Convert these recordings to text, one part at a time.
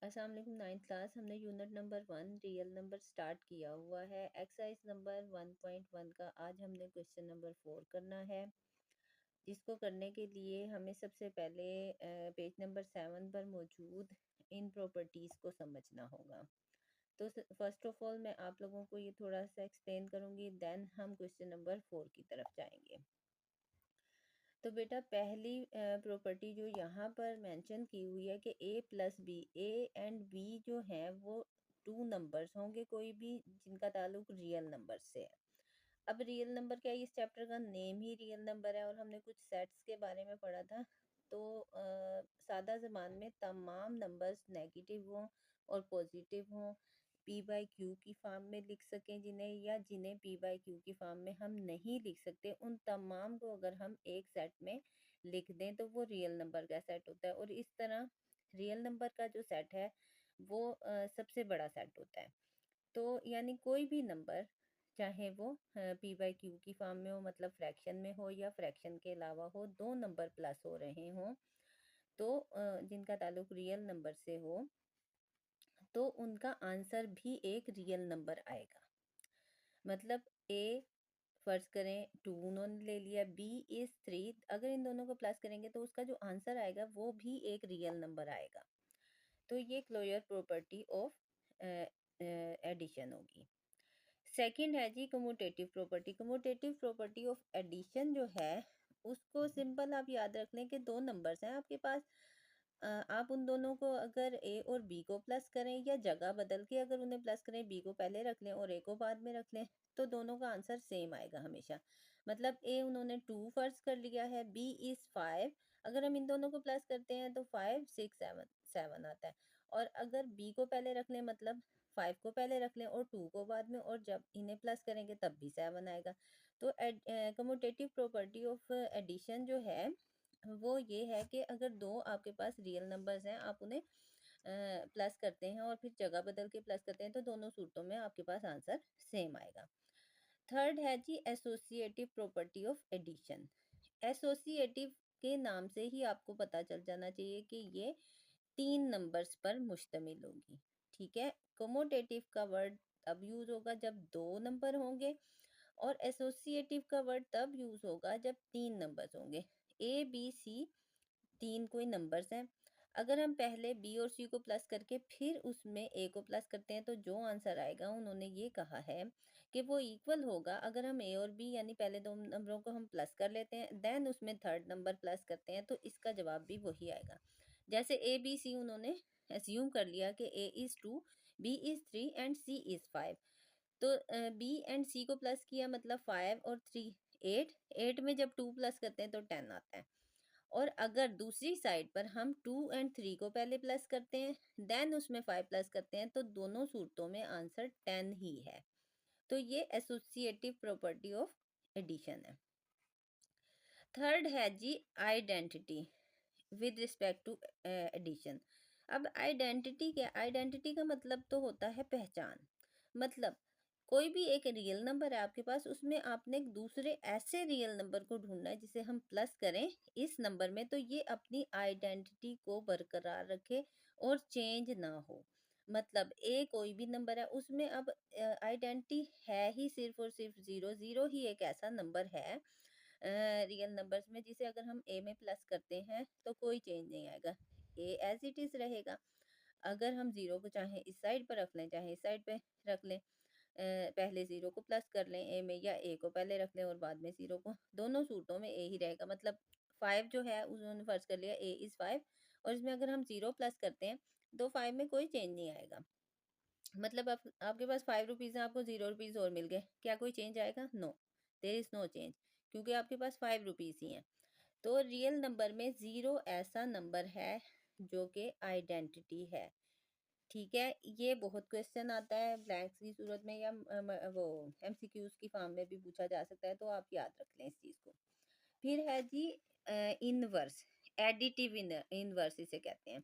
अस्सलाम वालेकुम। 9th class हमने unit number 1 real number start किया हुआ है। एक्सरसाइज नंबर 1.1 का आज हमने क्वेश्चन नंबर 4 करना है, जिसको करने के लिए हमें सबसे पहले पेज नंबर 7 पर मौजूद इन प्रॉपर्टीज़ को समझना होगा। तो फर्स्ट ऑफ ऑल मैं आप लोगों को ये थोड़ा सा एक्सप्लेन करूँगी, देन हम क्वेश्चन नंबर 4 की तरफ जाएंगे। तो बेटा पहली प्रॉपर्टी जो यहाँ पर मेंशन की हुई है कि A plus B, A and B जो हैं वो टू नंबर्स होंगे कोई भी जिनका ताल्लुक रियल नंबर से है। अब रियल नंबर क्या है, इस चैप्टर का नेम ही रियल नंबर है और हमने कुछ सेट्स के बारे में पढ़ा था। तो सादा ज़बान में तमाम नंबर्स नेगेटिव हों और पॉजिटिव हों, पी बाई क्यू की फॉर्म में लिख सकें जिन्हें, या जिन्हें पी बाई क्यू की फॉर्म में हम नहीं लिख सकते, उन तमाम को अगर हम एक सेट में लिख दें तो वो रियल नंबर का सेट होता है। और इस तरह रियल नंबर का जो सेट है वो सबसे बड़ा सेट होता है। तो यानी कोई भी नंबर, चाहे वो पी बाई क्यू की फॉर्म में हो, मतलब फ्रैक्शन में हो या फ्रैक्शन के अलावा हो, दो नंबर प्लस हो रहे हों तो जिनका ताल्लुक रियल नंबर से हो, तो उनका आंसर भी एक रियल नंबर आएगा। मतलब ए फर्ज करें 2 उन्होंने ले लिया, बी इज़ 3, अगर इन दोनों को प्लस करेंगे तो उसका जो आंसर आएगा वो भी एक रियल नंबर आएगा। तो ये क्लोजर प्रॉपर्टी ऑफ एडिशन होगी। सेकंड है जी commutative property. Commutative property of addition जो है उसको सिंपल आप याद रख लें कि दो नंबर्स हैं आपके पास। आप उन दोनों को अगर ए और बी को प्लस करें या जगह बदल के अगर उन्हें प्लस करें, बी को पहले रख लें और ए को बाद में रख लें, तो दोनों का आंसर सेम आएगा हमेशा। मतलब ए उन्होंने 2 फर्ज कर लिया है, बी इज़ 5, अगर हम इन दोनों को प्लस करते हैं तो 5 6 7 7 आता है। और अगर बी को पहले रख लें, मतलब 5 को पहले रख लें और 2 को बाद में, और जब इन्हें प्लस करेंगे तब भी 7 आएगा। तो कम्यूटेटिव प्रॉपर्टी ऑफ एडिशन जो है वो ये है कि अगर दो आपके पास रियल नंबर्स हैं, आप उन्हें प्लस करते हैं और फिर जगह बदल के प्लस करते हैं, तो दोनों सूरतों में आपके पास आंसर सेम आएगा। थर्ड है जी associative property of addition. Associative के नाम से ही आपको पता चल जाना चाहिए कि ये 3 नंबर्स पर मुश्तमिल होगी। ठीक है, कमोटेटिव का वर्ड तब यूज होगा जब 2 नंबर होंगे, और एसोसिएटिव का वर्ड तब यूज होगा जब 3 नंबर्स होंगे। ए बी सी 3 कोई नंबर्स हैं। अगर हम पहले बी और सी को प्लस करके फिर उसमें ए को प्लस करते हैं तो जो आंसर आएगा, उन्होंने ये कहा है कि वो इक्वल होगा। अगर हम ए और बी यानी पहले दो नंबरों को हम प्लस कर लेते हैं, देन उसमें थर्ड नंबर प्लस करते हैं, तो इसका जवाब भी वही आएगा। जैसे ए बी सी उन्होंने एज्यूम कर लिया कि A is 2, B is 3 and C is 5। तो बी एंड सी को प्लस किया, मतलब 5 और 3 8, 8 में जब 2 प्लस करते हैं तो 10 आता है। और अगर दूसरी साइड पर हम 2 एंड 3 को पहले प्लस करते हैं, देन उसमें 5 प्लस करते हैं, तो दोनों सूरतों में आंसर 10 ही है। तो ये एसोसिएटिव प्रॉपर्टी ऑफ एडिशन है। थर्ड है जी identity with respect to addition. अब आइडेंटिटी क्या, आइडेंटिटी का मतलब तो होता है पहचान। मतलब कोई भी एक रियल नंबर है आपके पास, उसमें आपने एक दूसरे ऐसे रियल नंबर को ढूंढना है जिसे हम प्लस करें इस नंबर में, तो ये अपनी आइडेंटिटी को बरकरार रखे और चेंज ना हो। मतलब ए कोई भी नंबर है, उसमें अब आइडेंटिटी है ही सिर्फ और सिर्फ जीरो। जीरो ही एक ऐसा नंबर है रियल नंबर्स में जिसे अगर हम ए में प्लस करते हैं तो कोई चेंज नहीं आएगा, ए एज इट इज़ रहेगा। अगर हम ज़ीरो को चाहे इस साइड पर रख लें चाहे इस साइड पे रख लें, पहले ज़ीरो को प्लस कर लें ए में, या ए को पहले रख लें और बाद में ज़ीरो को, दोनों सूरतों में ए ही रहेगा। मतलब 5 जो है उन्होंने फर्ज कर लिया ए इज़ 5, और इसमें अगर हम ज़ीरो प्लस करते हैं तो 5 में कोई चेंज नहीं आएगा। मतलब आप आपके पास 5 रुपीज़ हैं, आपको 0 रुपीज़ और मिल गए, क्या कोई चेंज आएगा? No, there is no change, क्योंकि आपके पास 5 रुपीज़ ही हैं। तो रियल नंबर में ज़ीरो ऐसा नंबर है जो कि आइडेंटिटी है। ठीक है, ये बहुत क्वेश्चन आता है ब्लैंक्स की सूरत में, या वो एमसीक्यूज की फॉर्म में भी पूछा जा सकता है, तो आप याद रख लें इस चीज़ को। फिर है जी इनवर्स, एडिटिव इनवर्स इसे कहते हैं।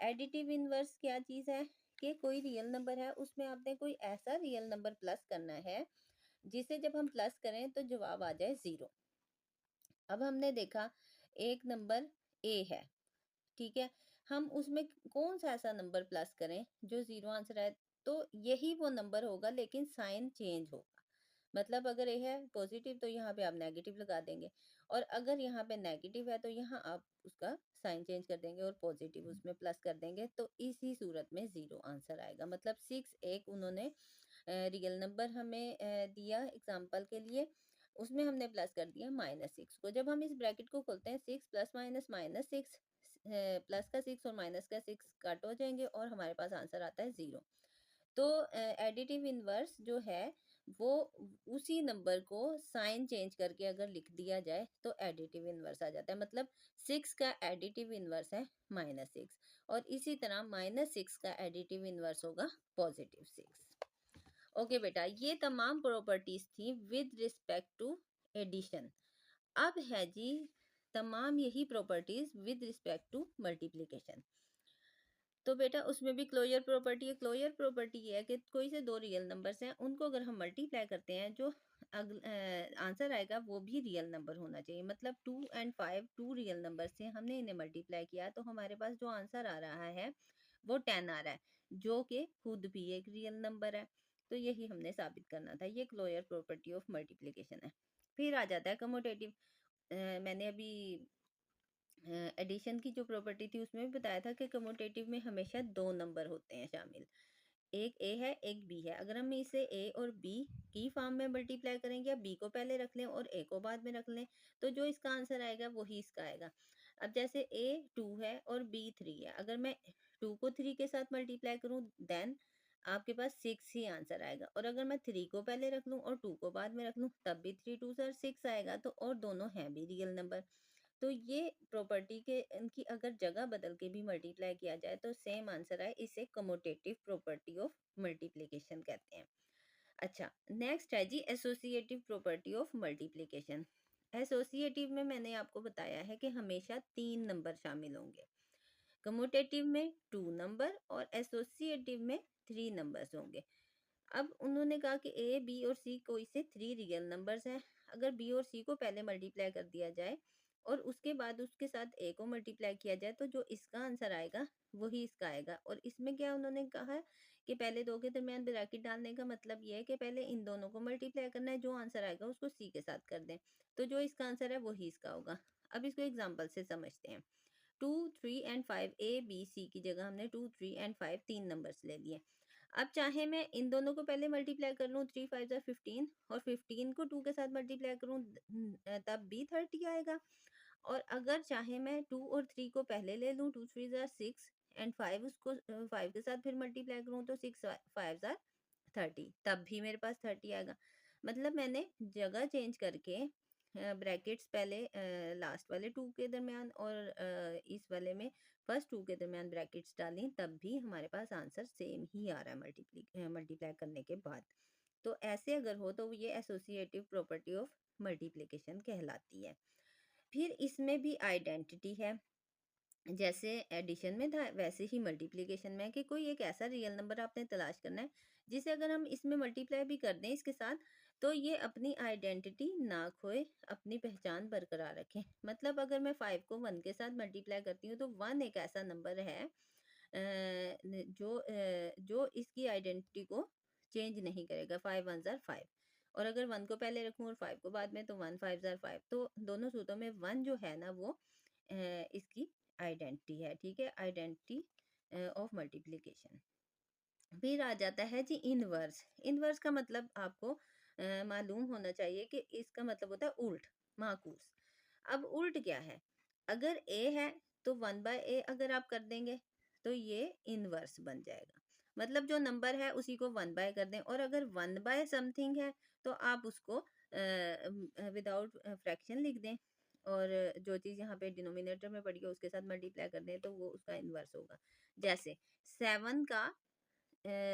एडिटिव इनवर्स क्या चीज़ है कि कोई रियल नंबर है, उसमें आपने कोई ऐसा रियल नंबर प्लस करना है जिसे जब हम प्लस करें तो जवाब आ जाए ज़ीरो। अब हमने देखा एक नंबर ए है, ठीक है, हम उसमें कौन सा ऐसा नंबर प्लस करें जो ज़ीरो आंसर आए, तो यही वो नंबर होगा लेकिन साइन चेंज होगा। मतलब अगर ये है पॉजिटिव तो यहाँ पे आप नेगेटिव लगा देंगे, और अगर यहाँ पे नेगेटिव है तो यहाँ आप उसका साइन चेंज कर देंगे और पॉजिटिव उसमें प्लस कर देंगे, तो इसी सूरत में ज़ीरो आंसर आएगा। मतलब 6 एक उन्होंने रियल नंबर हमें दिया एग्जाम्पल के लिए, उसमें हमने प्लस कर दिया -6 को। जब हम इस ब्रैकेट को खोलते हैं, 6 प्लस माइनस -6, प्लस का 6 और माइनस का 6 कट हो जाएंगे और हमारे पास आंसर आता है 0। तो एडिटिव इनवर्स जो है वो उसी नंबर को साइन चेंज करके अगर लिख दिया जाए तो एडिटिव इनवर्स आ जाता है। मतलब 6 का एडिटिव इनवर्स है -6, और इसी तरह -6 का एडिटिव इनवर्स होगा +6। ओके बेटा, ये तमाम प्रॉपर्टीज थी विद रिस्पेक्ट टू एडिशन। अब है जी तमाम यही properties with respect to multiplication. तो बेटा उसमें भी क्लोजर प्रॉपर्टी है। क्लोजर प्रॉपर्टी ये है कि कोई से दो रियल नंबर्स हैं, उनको अगर हम मल्टीप्लाई करते हैं, जो आंसर आएगा वो भी रियल नंबर होना चाहिए। मतलब 2 और 5 टू रियल नंबर से हमने इन्हें मल्टीप्लाई किया तो हमारे पास जो आंसर आ रहा है वो 10 आ रहा है, जो कि खुद भी एक रियल नंबर है। तो यही हमने साबित करना था। ये क्लोजर प्रॉपर्टी ऑफ मल्टीप्लिकेशन है। फिर आ जाता है कमोटेटिव। मैंने अभी एडिशन की जो प्रॉपर्टी थी उसमें भी बताया था कि कमोटेटिव में हमेशा दो नंबर होते हैं शामिल, एक ए है एक बी है। अगर हम इसे ए और बी की फॉर्म में मल्टीप्लाई करेंगे, या बी को पहले रख लें और ए को बाद में रख लें, तो जो इसका आंसर आएगा वही इसका आएगा। अब जैसे ए 2 है और बी 3 है, अगर मैं 2 को 3 के साथ मल्टीप्लाई करूं देन आपके पास 6 ही आंसर आएगा, और अगर मैं 3 को पहले रख लूं और 2 को बाद में रख लूं तब भी 3 2 सर 6 आएगा। तो और दोनों हैं भी रियल नंबर। तो ये प्रॉपर्टी के इनकी अगर जगह बदल के भी मल्टीप्लाई किया जाए तो सेम आंसर आए, इसे कमोटेटिव प्रॉपर्टी ऑफ मल्टीप्लिकेशन कहते हैं। अच्छा, नेक्स्ट है जी associative property of multiplication. Associative में मैंने आपको बताया है कि हमेशा 3 नंबर शामिल होंगे, कमोटेटिव में 2 नंबर और एसोसिएटिव में 3 नंबर्स होंगे। अब उन्होंने कहा कि ए बी और सी कोई से 3 रियल नंबर्स हैं। अगर बी और सी को पहले मल्टीप्लाई कर दिया जाए और उसके बाद उसके साथ ए को मल्टीप्लाई किया जाए, तो जो इसका आंसर आएगा वही इसका आएगा। और इसमें क्या उन्होंने कहा है कि पहले दो के दरमियान ब्रैकेट डालने का मतलब ये है कि पहले इन दोनों को मल्टीप्लाई करना है, जो आंसर आएगा उसको सी के साथ कर दें, तो जो इसका आंसर है वही इसका होगा। अब इसको एग्जाम्पल से समझते हैं। 2 3 एंड 5 ए बी सी की जगह हमने 2 3 एंड 5 तीन नंबर्स ले लिए। अब चाहे मैं इन दोनों को पहले मल्टीप्लाई कर लूँ, 3 5 15, और 15 को 2 के साथ मल्टीप्लाई करूँ तब भी 30 आएगा। और अगर चाहे मैं 2 और 3 को पहले ले लूँ, 2 3 6 एंड 5 उसको 5 के साथ फिर मल्टीप्लाई करूँ तो 6 5 30, तब भी मेरे पास 30 आएगा। मतलब मैंने जगह चेंज करके ब्रैकेट्स पहले लास्ट वाले 2 के दरमियान और इस वाले में फर्स्ट 2 के दरमियान ब्रैकेट्स डाली, तब भी हमारे पास आंसर सेम ही आ रहा है मल्टीप्लाई करने के बाद। तो ऐसे अगर हो तो ये एसोसिएटिव प्रॉपर्टी ऑफ मल्टीप्लिकेशन कहलाती है। फिर इसमें भी आइडेंटिटी है। जैसे एडिशन में था वैसे ही मल्टीप्लिकेशन में है कि कोई एक ऐसा रियल नंबर आपने तलाश करना है जिसे अगर हम इसमें मल्टीप्लाई भी कर दें इसके साथ, तो ये अपनी आइडेंटिटी ना खोए, अपनी पहचान बरकरार रखे। मतलब अगर मैं 5 को 1 के साथ मल्टीप्लाई करती हूँ तो 1 एक ऐसा नंबर है जो इसकी आइडेंटिटी को चेंज नहीं करेगा। 5 1 ज़ार 5, और अगर 1 को पहले रखूँ और 5 को बाद में तो 1 5 ज़ार 5। तो दोनों सूत्रों में 1 जो है ना वो इसकी आइडेंटिटी है। ठीक है, आइडेंटिटी ऑफ मल्टीप्लिकेशन। फिर आ जाता है जी इनवर्स। इनवर्स का मतलब आपको मालूम होना चाहिए कि इसका मतलब होता है उल्ट, माकूस। अब उल्ट क्या है? अगर ए है तो 1/a अगर आप कर देंगे तो ये इनवर्स बन जाएगा। मतलब जो नंबर है उसी को 1/, कर दें, और अगर 1/ समथिंग है तो आप उसको विदाउट फ्रैक्शन लिख दें, और जो चीज़ यहाँ पे डिनोमिनेटर में पड़ी है उसके साथ मल्टीप्लाई कर दें तो वो उसका इन्वर्स होगा। जैसे 7 का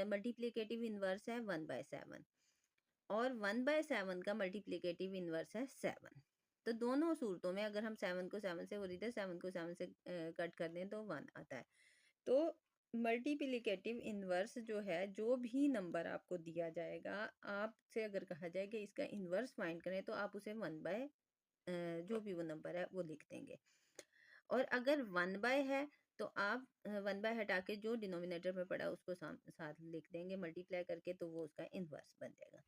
मल्टीप्लिकेटिव इन्वर्स है 1/7, और 1/7 का मल्टीप्लिकेटिव इन्वर्स है 7। तो दोनों सूरतों में अगर हम 7 को 7 से और इधर 7 को 7 से कट कर दें तो 1 आता है। तो मल्टीप्लिकेटिव इन्वर्स जो है, जो भी नंबर आपको दिया जाएगा, आपसे अगर कहा जाए कि इसका इन्वर्स फाइंड करें तो आप उसे 1/, जो भी वो नंबर है वो लिख देंगे। और अगर 1/, है तो आप 1/, हटा के जो डिनोमिनेटर में पड़ा उसको साथ लिख देंगे मल्टीप्लाई करके, तो वो उसका इन्वर्स बन जाएगा।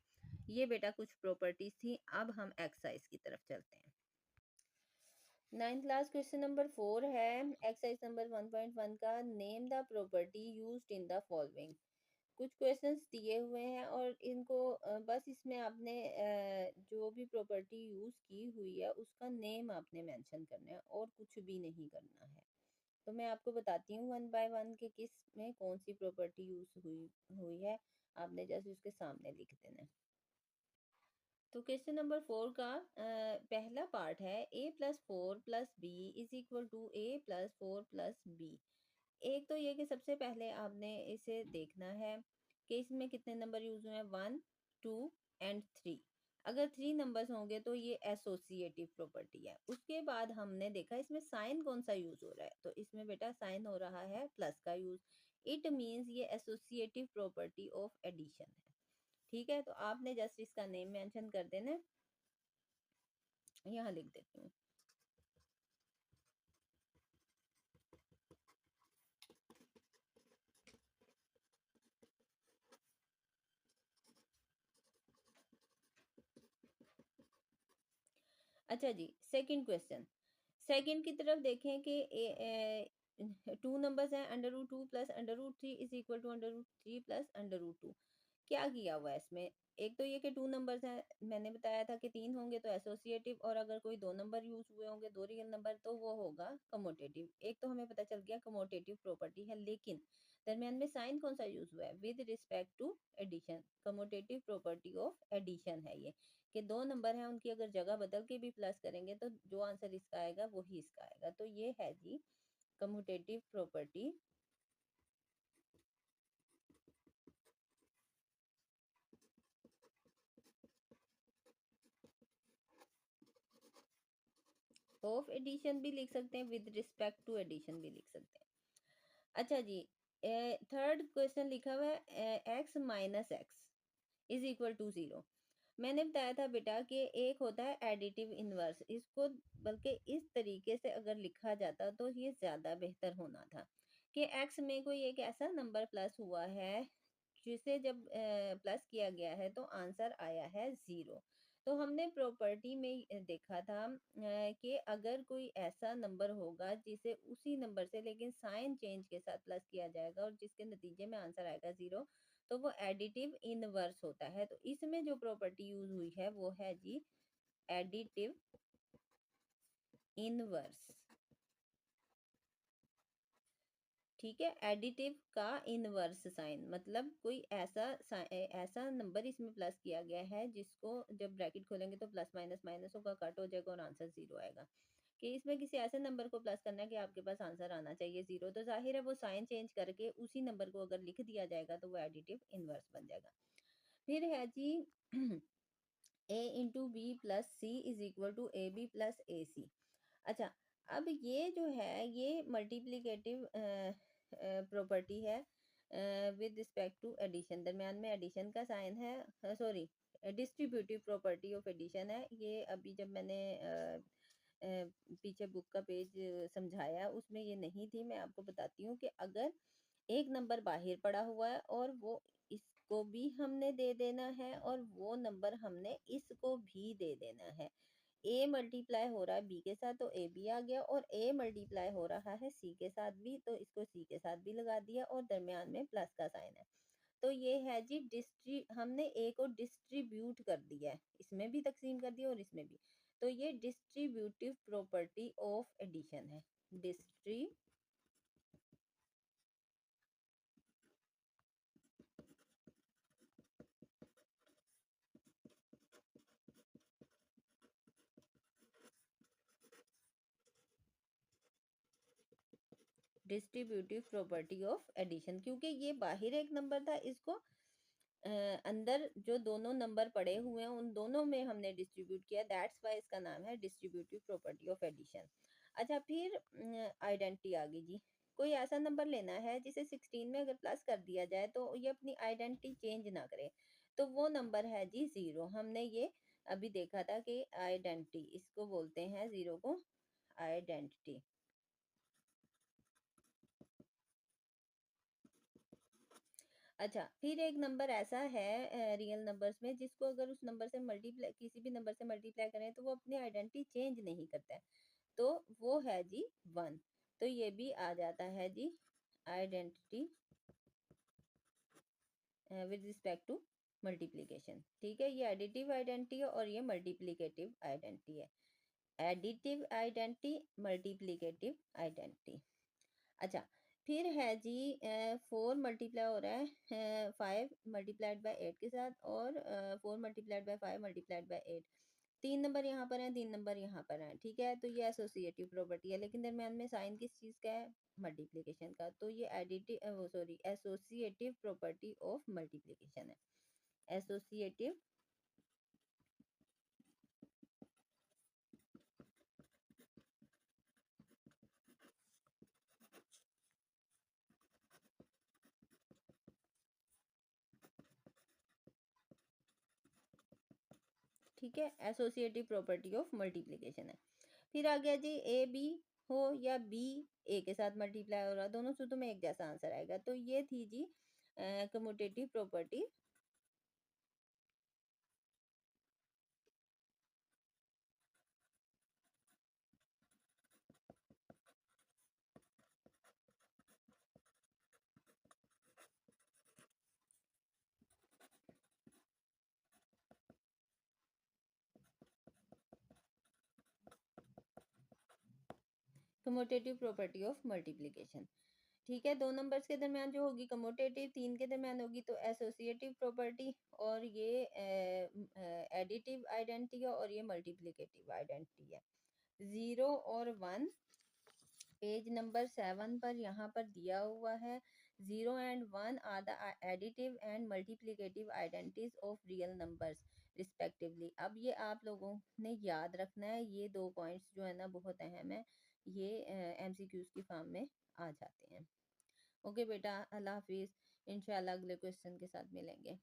ये बेटा कुछ प्रॉपर्टीज थी। अब हम एक्सरसाइज की तरफ चलते हैं। 9th क्लास क्वेश्चन नंबर 4 है एक्सरसाइज नंबर 1.1 का। Name the property used in the following. कुछ क्वेश्चंस दिए हुए हैं और इनको बस इसमें आपने जो भी प्रॉपर्टी यूज की हुई है उसका नेम आपने मेंशन करना है और कुछ भी नहीं करना है। तो मैं आपको बताती हूँ वन बाय वन कि किस में कौन सी प्रॉपर्टी यूज हुई हुई है। आपने जैसे उसके सामने लिख देना है। तो क्वेश्चन नंबर 4 का पहला पार्ट है a+4+b is equal to a+4+b। एक तो ये कि सबसे पहले आपने इसे देखना है कि इसमें कितने नंबर यूज हुए हैं, 1, 2 एंड 3। अगर 3 नंबर्स होंगे तो ये एसोसिएटिव प्रॉपर्टी है। उसके बाद हमने देखा इसमें साइन कौन सा यूज हो रहा है, तो इसमें बेटा साइन हो रहा है प्लस का यूज। इट मीन्स ये एसोसिएटिव प्रॉपर्टी ऑफ एडिशन है। ठीक है, तो आपने जस्ट इसका नेम मेंशन कर देना। यहाँ लिख देती हूँ। अच्छा जी, सेकंड क्वेश्चन। सेकंड की तरफ देखें कि 2 नंबर्स हैं, √2 plus √3 is equal to √3 plus √2। क्या किया हुआ है इसमें? एक तो ये कि 2 नंबर्स हैं, मैंने बताया था कि 3 होंगे तो एसोसिएटिव, और अगर कोई 2 नंबर यूज हुए होंगे, 2 रियल नंबर, तो वो होगा कमोटेटिव। एक तो हमें पता चल गया कमोटेटिव प्रॉपर्टी है, लेकिन दरमियान में साइन कौन सा यूज हुआ है, with respect to addition. Commutative property of addition है ये, कि 2 नंबर हैं उनकी अगर जगह बदल के भी प्लस करेंगे तो जो आंसर इसका आएगा वही इसका आएगा। तो ये है जी कम्यूटेटिव प्रॉपर्टी ऑफ एडिशन भी लिख सकते हैं, विद रिस्पेक्ट टू एडिशन भी लिख सकते हैं। अच्छा जी, थर्ड क्वेश्चन लिखा हुआ है x-x इज इक्वल टू 0। मैंने बताया था बेटा कि एक होता है एडिटिव इनवर्स, इसको बल्कि इस तरीके से अगर लिखा जाता तो ये ज़्यादा बेहतर होना था कि x में कोई एक ऐसा नंबर प्लस हुआ है जिसे जब प्लस किया गया है तो आंसर आया है 0। तो हमने प्रॉपर्टी में देखा था कि अगर कोई ऐसा नंबर होगा जिसे उसी नंबर से लेकिन साइन चेंज के साथ प्लस किया जाएगा और जिसके नतीजे में आंसर आएगा 0, तो वो एडिटिव इनवर्स होता है। तो इसमें जो प्रॉपर्टी यूज हुई है वो है जी एडिटिव इनवर्स। ठीक है, एडिटिव का इनवर्स साइन मतलब कोई ऐसा नंबर इसमें प्लस किया गया है जिसको जब ब्रैकेट खोलेंगे तो प्लस माइनस माइनस होगा, कट हो जाएगा और आंसर 0 आएगा। कि इसमें किसी ऐसे नंबर को प्लस करना है कि आपके पास आंसर आना चाहिए 0, तो जाहिर है वो साइन चेंज करके उसी नंबर को अगर लिख दिया जाएगा तो वो एडिटिव इनवर्स बन जाएगा। फिर है जी a × b + c is equal to ab + ac। अच्छा, अब ये जो है ये मल्टीप्लिकेटिव प्रॉपर्टी है विद रिस्पेक्ट टू एडिशन। दरम्यान में एडिशन का साइन है, sorry distributive property of addition है ये। अभी जब मैंने पीछे बुक का पेज समझाया उसमें ये नहीं थी। मैं आपको बताती हूँ कि अगर एक नंबर बाहर पड़ा हुआ है और वो इसको भी हमने दे देना है और वो नंबर हमने इसको भी दे देना है। ए मल्टीप्लाई हो रहा है बी के साथ तो ए बी आ गया, और ए मल्टीप्लाई हो रहा है सी के साथ भी तो इसको सी के साथ भी लगा दिया, और दरमियान में प्लस का साइन है। तो ये है जी हमने ए को डिस्ट्रीब्यूट कर दिया है, इसमें भी तकसीम कर दिया और इसमें भी। तो ये डिस्ट्रीब्यूटिव प्रॉपर्टी ऑफ एडिशन है। डिस्ट्रीब्यूटिव प्रॉपर्टी ऑफ एडिशन, क्योंकि ये बाहर एक नंबर था, इसको अंदर जो दोनों नंबर पड़े हुए हैं उन दोनों में हमने डिस्ट्रीब्यूट किया, दैट्स वाई इसका नाम है डिस्ट्रीब्यूटिव प्रॉपर्टी ऑफ एडिशन। अच्छा, फिर आइडेंटिटी आ गई जी। कोई ऐसा नंबर लेना है जिसे 16 में अगर प्लस कर दिया जाए तो ये अपनी आइडेंटिटी चेंज ना करे, तो वो नंबर है जी 0। हमने ये अभी देखा था कि आइडेंटिटी इसको बोलते हैं, 0 को आइडेंटिटी। अच्छा, फिर एक नंबर ऐसा है रियल नंबर्स में जिसको अगर उस नंबर से मल्टीप्लाई किसी भी नंबर से मल्टीप्लाई करें तो वो अपनी आइडेंटिटी चेंज नहीं करता है। तो वो है जी 1। तो ये भी आ जाता है जी identity with respect to multiplication. ठीक है, ये एडिटिव आइडेंटिटी है और ये मल्टीप्लिकेटिव आइडेंटिटी है। Additive identity, multiplicative identity. अच्छा, फिर है जी 4 मल्टीप्लाई हो रहा है 5 मल्टीप्लाइड बाय 8 के साथ, और 4 multiplied by 5 multiplied by 8। 3 number यहाँ पर हैं, 3 नंबर यहाँ पर हैं, ठीक है। तो ये एसोसिएटिव प्रॉपर्टी है, लेकिन दरम्यान में साइन किस चीज़ का है? मल्टीप्लिकेशन का। तो ये एडिटिव वो sorry associative property of multiplication है। एसोसिएटिव, ठीक है, एसोसिएटिव प्रॉपर्टी ऑफ मल्टीप्लिकेशन है। फिर आ गया जी ए बी हो या बी ए के साथ मल्टीप्लाई हो रहा, दोनों सूत्रों में एक जैसा आंसर आएगा। तो ये थी जी commutative property. Commutative property of multiplication. ठीक है, दो नंबर्स के दरमियान जो होगी कम्यूटेटिव, तीन के दरमियान होगी तो एसोसिएटिव प्रॉपर्टी, और ये एडिटिव आइडेंटिटी है, और ये मल्टीप्लिकेटिव आइडेंटिटी है। 0 और 1 पेज नंबर 7 पर यहाँ पर दिया हुआ है। 0 and 1 are the additive and multiplicative identities of real numbers respectively. अब ये आप लोगों ने याद रखना है, ये दो पॉइंट्स जो है ना बहुत अहम है, ये एमसीक्यूज की फॉर्म में आ जाते हैं। ओके बेटा, अल्लाह हाफिज़। इंशाल्लाह अगले क्वेश्चन के साथ मिलेंगे।